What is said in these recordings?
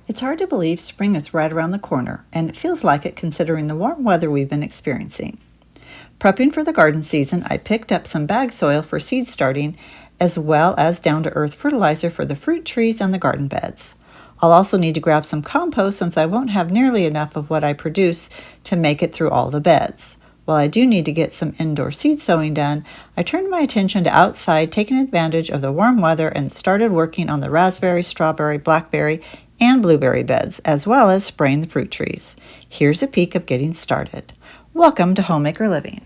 It's hard to believe spring is right around the corner, and it feels like it considering the warm weather we've been experiencing. Prepping for the garden season, I picked up some bag soil for seed starting, as well as down-to-earth fertilizer for the fruit trees and the garden beds. I'll also need to grab some compost since I won't have nearly enough of what I produce to make it through all the beds. While I do need to get some indoor seed sowing done, I turned my attention to outside, taking advantage of the warm weather, and started working on the raspberry, strawberry, blackberry, and blueberry beds, as well as spraying the fruit trees. Here's a peek of getting started. Welcome to Homemaker Living.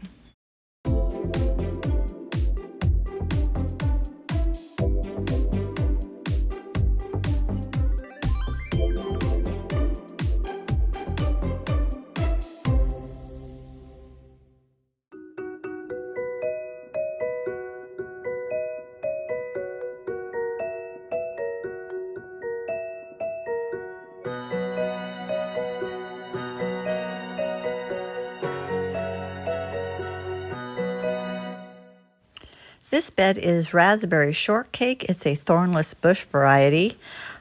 This bed is raspberry shortcake. It's a thornless bush variety.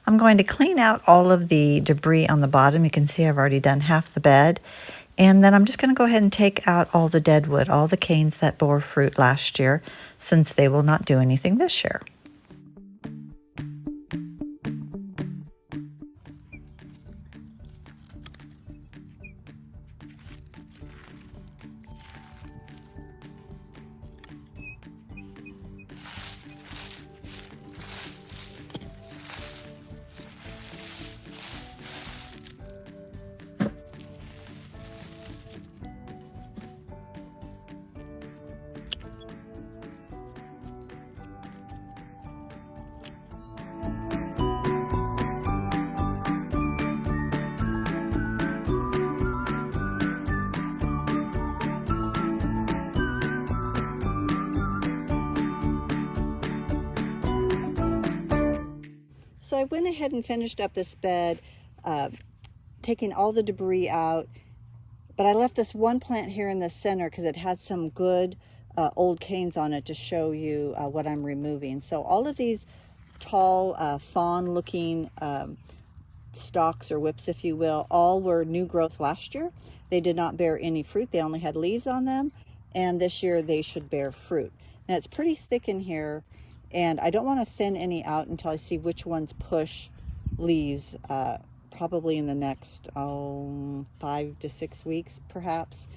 I'm going to clean out all of the debris on the bottom. You can see I've already done half the bed. And then I'm just going to go ahead and take out all the dead wood, all the canes that bore fruit last year, since they will not do anything this year. So I went ahead and finished up this bed, taking all the debris out, but I left this one plant here in the center because it had some good old canes on it to show you what I'm removing. So all of these tall, fawn-looking stalks or whips, if you will, all were new growth last year. They did not bear any fruit. They only had leaves on them, and this year they should bear fruit. Now it's pretty thick in here, and I don't want to thin any out until I see which ones push leaves, probably in the next 5 to 6 weeks perhaps,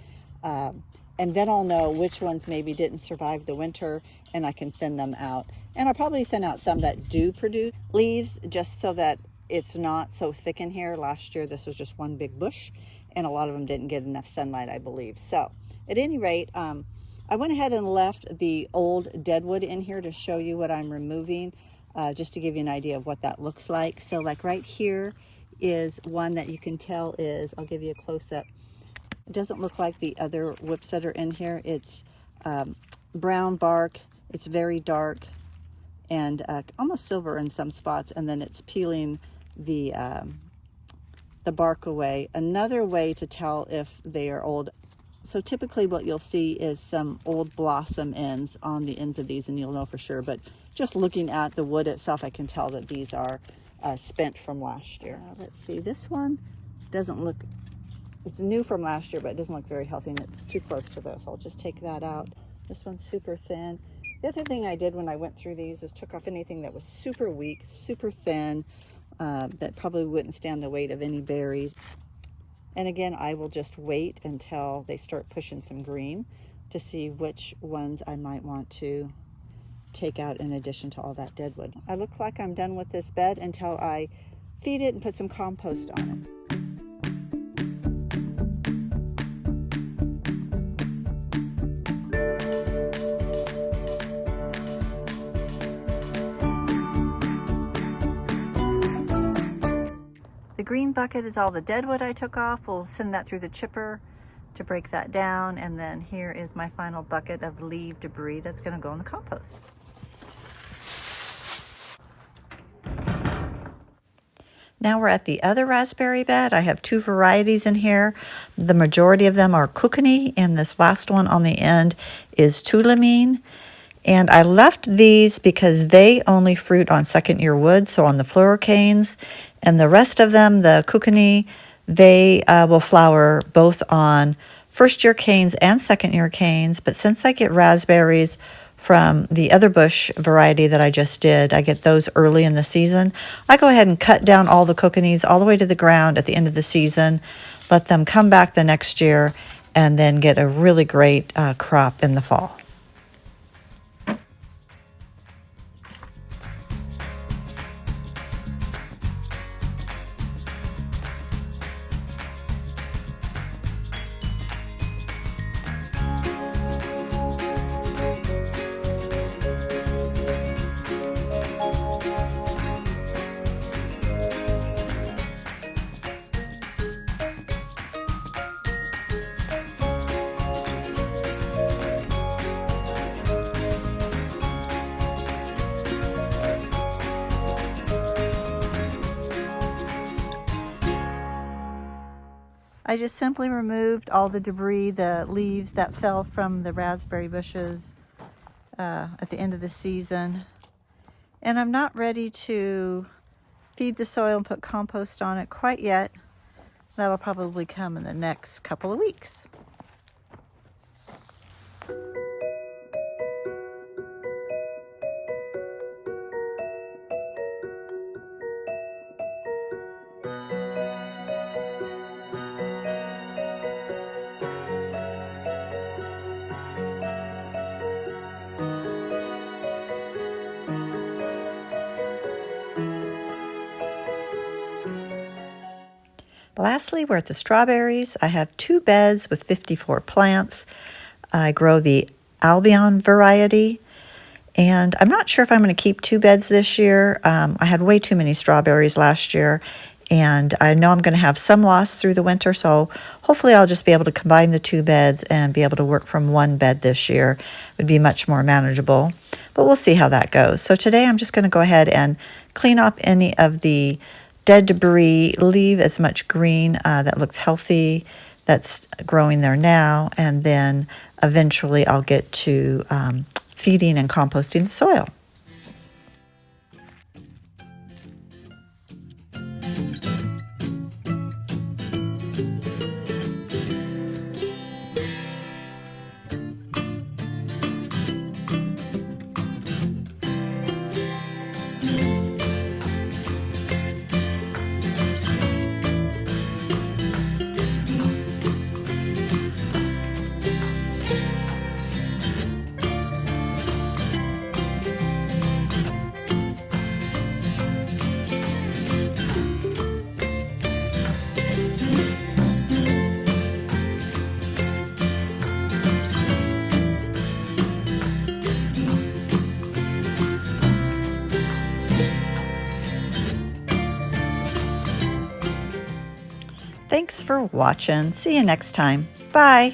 and then I'll know which ones maybe didn't survive the winter, and I can thin them out. And I'll probably thin out some that do produce leaves, just so that it's not so thick in here. Last year this was just one big bush, and a lot of them didn't get enough sunlight, I believe. So at any rate, I went ahead and left the old deadwood in here to show you what I'm removing, just to give you an idea of what that looks like. So like right here is one that you can tell is, I'll give you a close-up. It doesn't look like the other whips that are in here. It's brown bark, it's very dark, and almost silver in some spots, and then it's peeling the bark away. Another way to tell if they are old, so typically what you'll see is some old blossom ends on the ends of these, and you'll know for sure. But just looking at the wood itself, I can tell that these are spent from last year. Let's see, this one doesn't look, it's new from last year, but it doesn't look very healthy, and it's too close to this. I'll just take that out. This one's super thin. The other thing I did when I went through these is took off anything that was super weak, super thin, that probably wouldn't stand the weight of any berries. And again, I will just wait until they start pushing some green to see which ones I might want to take out in addition to all that deadwood. I look like I'm done with this bed until I feed it and put some compost on it. The green bucket is all the deadwood I took off. We'll send that through the chipper to break that down. And then here is my final bucket of leaf debris that's going to go in the compost. Now we're at the other raspberry bed. I have 2 varieties in here. The majority of them are kokanee, and this last one on the end is tulamine. And I left these because they only fruit on second-year wood, so on the fluorocanes. And the rest of them, the kokanee, they will flower both on first-year canes and second-year canes. But since I get raspberries from the other bush variety that I just did, I get those early in the season, I go ahead and cut down all the kokanees all the way to the ground at the end of the season, let them come back the next year, and then get a really great crop in the fall. I just simply removed all the debris, the leaves that fell from the raspberry bushes at the end of the season. And I'm not ready to feed the soil and put compost on it quite yet. That'll probably come in the next couple of weeks. Lastly, we're at the strawberries. I have 2 beds with 54 plants. I grow the Albion variety, and I'm not sure if I'm going to keep 2 beds this year. I had way too many strawberries last year, and I know I'm going to have some loss through the winter, so hopefully I'll just be able to combine the 2 beds and be able to work from 1 bed this year. It would be much more manageable, but we'll see how that goes. So today I'm just going to go ahead and clean up any of the dead debris, leave as much green that looks healthy that's growing there now, and then eventually I'll get to feeding and composting the soil. Thanks for watching. See you next time. Bye.